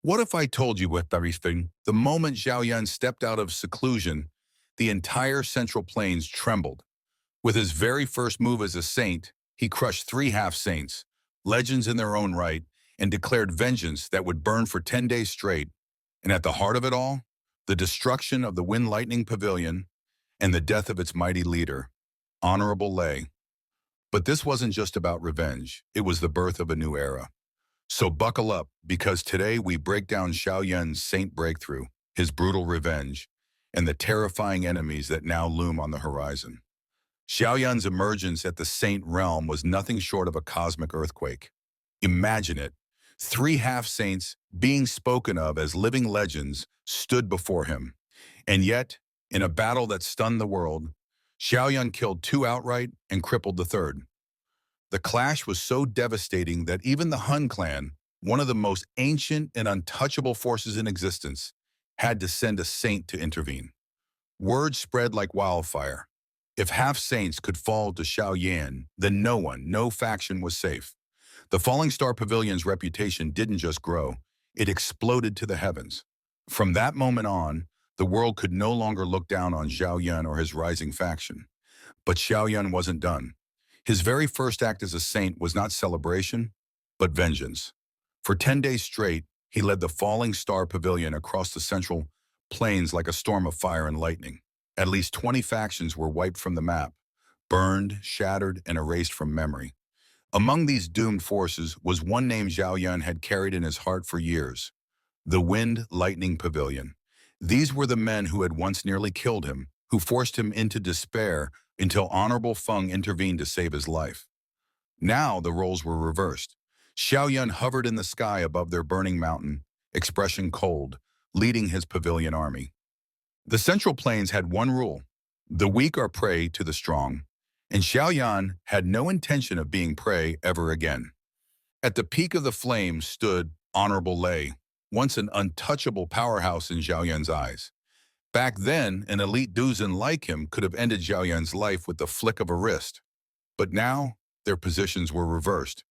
What if I told you with everything? The moment Xiao Yan stepped out of seclusion, the entire Central Plains trembled. With his very first move as a saint, he crushed three half-saints, legends in their own right, and declared vengeance that would burn for 10 days straight. And at the heart of it all, the destruction of the Wind Lightning Pavilion and the death of its mighty leader, Honorable Lei. But this wasn't just about revenge, it was the birth of a new era. So buckle up, because today we break down Xiao Yan's saint breakthrough, his brutal revenge, and the terrifying enemies that now loom on the horizon. Xiao Yan's emergence at the saint realm was nothing short of a cosmic earthquake. Imagine it. Three half-saints, being spoken of as living legends, stood before him. And yet, in a battle that stunned the world, Xiao Yan killed two outright and crippled the third. The clash was so devastating that even the Hun Clan, one of the most ancient and untouchable forces in existence, had to send a saint to intervene. Word spread like wildfire. If half-saints could fall to Xiao Yan, then no faction was safe. The Falling Star Pavilion's reputation didn't just grow, it exploded to the heavens. From that moment on, the world could no longer look down on Xiao Yan or his rising faction. But Xiao Yan wasn't done. His very first act as a saint was not celebration, but vengeance. For 10 days straight, he led the Falling Star Pavilion across the Central Plains like a storm of fire and lightning. At least 20 factions were wiped from the map, burned, shattered, and erased from memory. Among these doomed forces was one name Xiao Yan had carried in his heart for years, the Wind Lightning Pavilion. These were the men who had once nearly killed him, who forced him into despair until Honorable Feng intervened to save his life. Now the roles were reversed. Xiao Yan hovered in the sky above their burning mountain, expression cold, leading his pavilion army. The Central Plains had one rule: the weak are prey to the strong, and Xiao Yan had no intention of being prey ever again. At the peak of the flames stood Honorable Lei, once an untouchable powerhouse in Xiao Yan's eyes. Back then, an elite dozen like him could have ended Xiao Yan's life with the flick of a wrist. But now, their positions were reversed.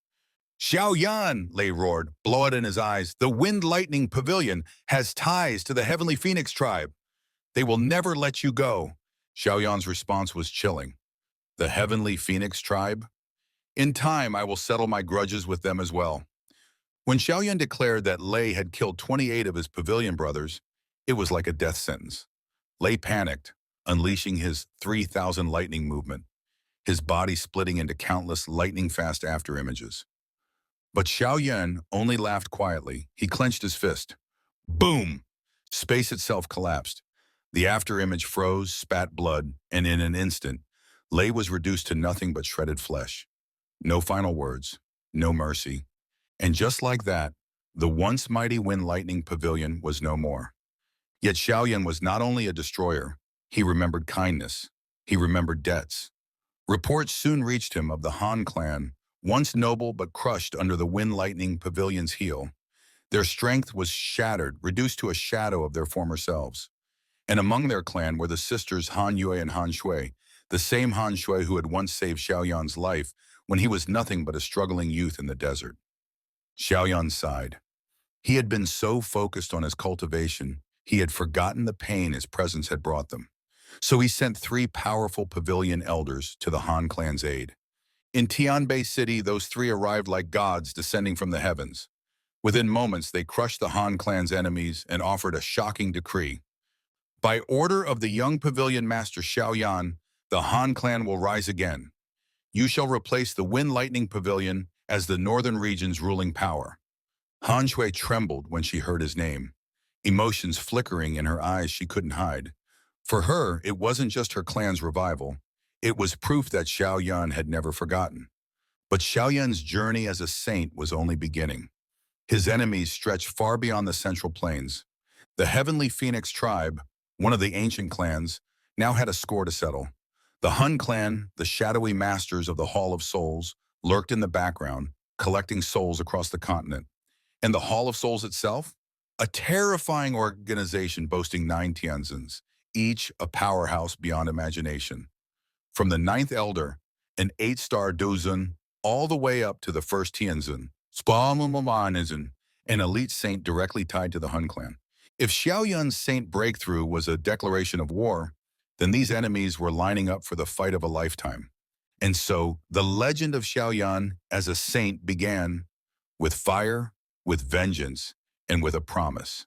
"Xiao Yan," Lei roared, blood in his eyes, "the Wind Lightning Pavilion has ties to the Heavenly Phoenix tribe. They will never let you go." Xiao Yan's response was chilling. "The Heavenly Phoenix tribe? In time, I will settle my grudges with them as well." When Xiao Yan declared that Lei had killed 28 of his pavilion brothers, it was like a death sentence. Lei panicked, unleashing his 3,000 lightning movement, his body splitting into countless lightning-fast afterimages. But Xiao Yan only laughed quietly. He clenched his fist. Boom! Space itself collapsed. The afterimage froze, spat blood, and in an instant, Lei was reduced to nothing but shredded flesh. No final words, no mercy. And just like that, the once mighty Wind Lightning Pavilion was no more. Yet Xiao Yan was not only a destroyer, he remembered kindness, he remembered debts. Reports soon reached him of the Han Clan, once noble but crushed under the Wind Lightning Pavilion's heel. Their strength was shattered, reduced to a shadow of their former selves. And among their clan were the sisters Han Yue and Han Shui, the same Han Shui who had once saved Xiao Yan's life when he was nothing but a struggling youth in the desert. Xiao Yan sighed. He had been so focused on his cultivation, he had forgotten the pain his presence had brought them. So he sent 3 powerful pavilion elders to the Han clan's aid. In Tianbei City, those 3 arrived like gods descending from the heavens. Within moments, they crushed the Han clan's enemies and offered a shocking decree. By order of the young pavilion master Xiao Yan, the Han clan will rise again. You shall replace the Wind Lightning Pavilion as the northern region's ruling power. Han Shui trembled when she heard his name, emotions flickering in her eyes she couldn't hide. For her, it wasn't just her clan's revival. It was proof that Xiao Yan had never forgotten. But Xiao Yan's journey as a saint was only beginning. His enemies stretched far beyond the Central Plains. The Heavenly Phoenix tribe, one of the ancient clans, now had a score to settle. The Hun Clan, the shadowy masters of the Hall of Souls, lurked in the background, collecting souls across the continent. And the Hall of Souls itself? A terrifying organization boasting 9 Tianzins, each a powerhouse beyond imagination. From the 9th Elder, an 8-star Dozun, all the way up to the first Tianzin, Spalmumanism, an elite saint directly tied to the Hun Clan. If Xiao Yan's saint breakthrough was a declaration of war, then these enemies were lining up for the fight of a lifetime. And so, the legend of Xiao Yan as a saint began with fire, with vengeance, and with a promise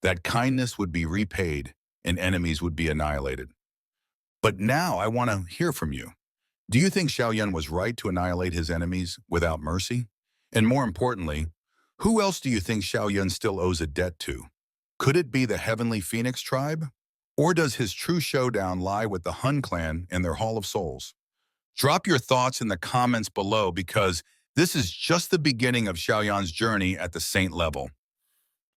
that kindness would be repaid and enemies would be annihilated. But now I want to hear from you. Do you think Xiao Yan was right to annihilate his enemies without mercy? And more importantly, who else do you think Xiao Yan still owes a debt to? Could it be the Heavenly Phoenix tribe? Or does his true showdown lie with the Hun Clan and their Hall of Souls? Drop your thoughts in the comments below because this is just the beginning of Xiao Yan's journey at the saint level.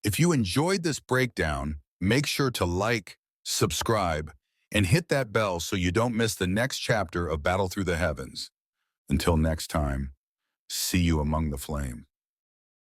If you enjoyed this breakdown, make sure to like, subscribe, and hit that bell so you don't miss the next chapter of Battle Through the Heavens. Until next time, see you among the flames.